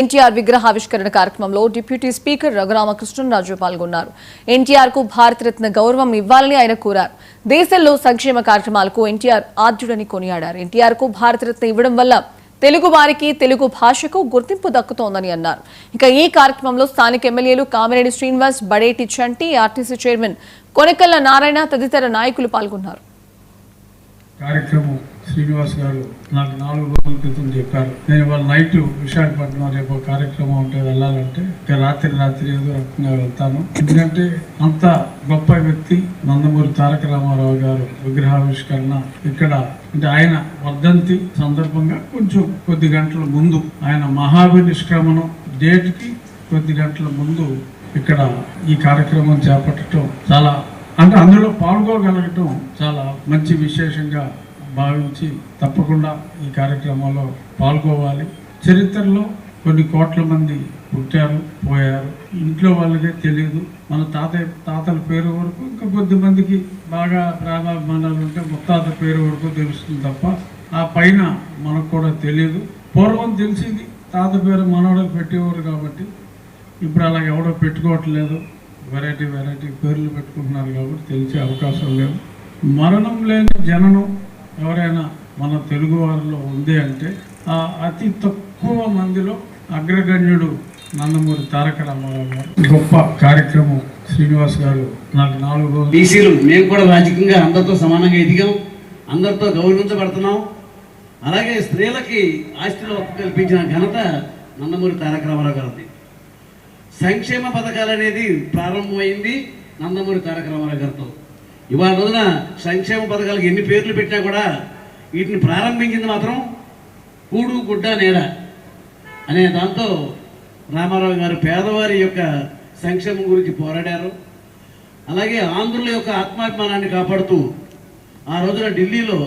ఎన్టీఆర్ విగ్రహావిష్కరణ కార్యక్రమంలో deputy speaker Raghuramakrishnaraju పాల్గొన్నారు. ఎన్టీఆర్ కు భారతరత్న గౌరవం ఇవ్వాలని ఆయన కోరారు. దేశంలో సంక్షేమ కార్యక్రమాలకు ఎన్టీఆర్ ఆద్యుడని కొనియాడారు. ఎన్టీఆర్ కు భారతరత్న ఇవ్వడం వల్ల తెలుగు వారికి, తెలుగు భాషకు గుర్తింపు దక్కుతోందని అన్నారు. ఇక ఈ కార్యక్రమంలో స్థానిక ఎమ్మెల్యేలు కామిరెడ్డి శ్రీనివాస్, బడేటి చంటి, ఆర్టీసీ చైర్మన్ కొనకళ్ళ నారాయణ తదితర నాయకులు పాల్గొన్నారు. కార్యక్రమం శ్రీనివాస్ గారు నాకు 4 రోజుల క్రితం చెప్పారు. నేను ఇవాళ నైట్ విశాఖపట్నం రేపు కార్యక్రమం ఉంటే వెళ్ళాలంటే ఇక రాత్రి ఏదో రకంగా వెళ్తాను. ఎందుకంటే అంత గొప్ప వ్యక్తి నందమూరి తారక రామారావు గారు విగ్రహావిష్కరణ ఇక్కడ అంటే ఆయన వర్ధంతి సందర్భంగా కొద్ది గంటల ముందు ఆయన మహాభినిష్క్రమణం డేట్కి కొద్ది గంటల ముందు ఇక్కడ ఈ కార్యక్రమం చేపట్టడం చాలా అంటే అందులో పాల్గొగలగటం చాలా మంచి విశేషంగా భావించి తప్పకుండా ఈ కార్యక్రమంలో పాల్గొవాలి. చరిత్రలో కొన్ని కోట్ల మంది పుట్టారు, పోయారు. ఇంట్లో వాళ్ళకే తెలియదు. మన తాతల పేరు వరకు ఇంకా కొద్ది మందికి బాగా ప్రాణాభిమానాలు ఉంటే ముత్తాత పేరు వరకు తెలుస్తుంది తప్ప ఆ పైన మనకు కూడా తెలియదు. పూర్వం తెలిసింది తాత పేరు మనవడలు పెట్టేవారు కాబట్టి ఇప్పుడు అలా ఎవడో పెట్టుకోవట్లేదు. వెరైటీ పేర్లు పెట్టుకుంటున్నారు కాబట్టి తెలిసే అవకాశం లేదు. మరణం లేని జననం ఎవరైనా మన తెలుగు వారిలో ఉంది అంటే ఆ అతి తక్కువ మందిలో అగ్రగణ్యుడు నందమూరి తారక రామారావు గారు. గొప్ప కార్యక్రమం శ్రీనివాస్ గారు నాకు 4 రోజులు బీసీలు మేము కూడా రాజకీయంగా అందరితో సమానంగా ఎదిగాం, అందరితో గౌరవించబడుతున్నాం. అలాగే స్త్రీలకి ఆస్తిలో హక్కు కల్పించిన ఘనత నందమూరి తారక రామారావు గారిది. సంక్షేమ పథకాలు అనేది ప్రారంభమైంది నందమూరి తారక రామారావు గారితో. ఇవాళ రోజున సంక్షేమ పథకాలకు ఎన్ని పేర్లు పెట్టినా కూడా వీటిని ప్రారంభించింది మాత్రం కూడు గుడ్డ నేడ అనే దాంతో రామారావు గారు పేదవారి యొక్క సంక్షేమం గురించి పోరాడారు. అలాగే ఆంధ్రుల యొక్క ఆత్మాభిమానాన్ని కాపాడుతూ ఆ రోజున ఢిల్లీలో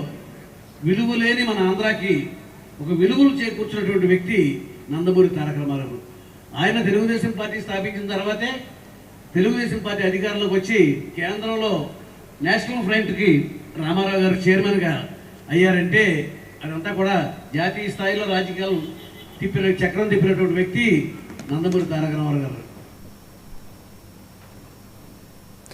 విలువ లేని మన ఆంధ్రాకి ఒక విలువలు చేకూర్చినటువంటి వ్యక్తి నందమూరి తారక రామారావు. ఆయన తెలుగుదేశం పార్టీ స్థాపించిన తర్వాతే తెలుగుదేశం పార్టీ అధికారంలోకి వచ్చి కేంద్రంలో నేషనల్ ఫ్రంట్కి రామారావు గారు చైర్మన్గా అయ్యారంటే అదంతా కూడా జాతీయ స్థాయిలో రాజకీయాలు చక్రం తిప్పినటువంటి వ్యక్తి నందమూరి తారక రామారావు గారు.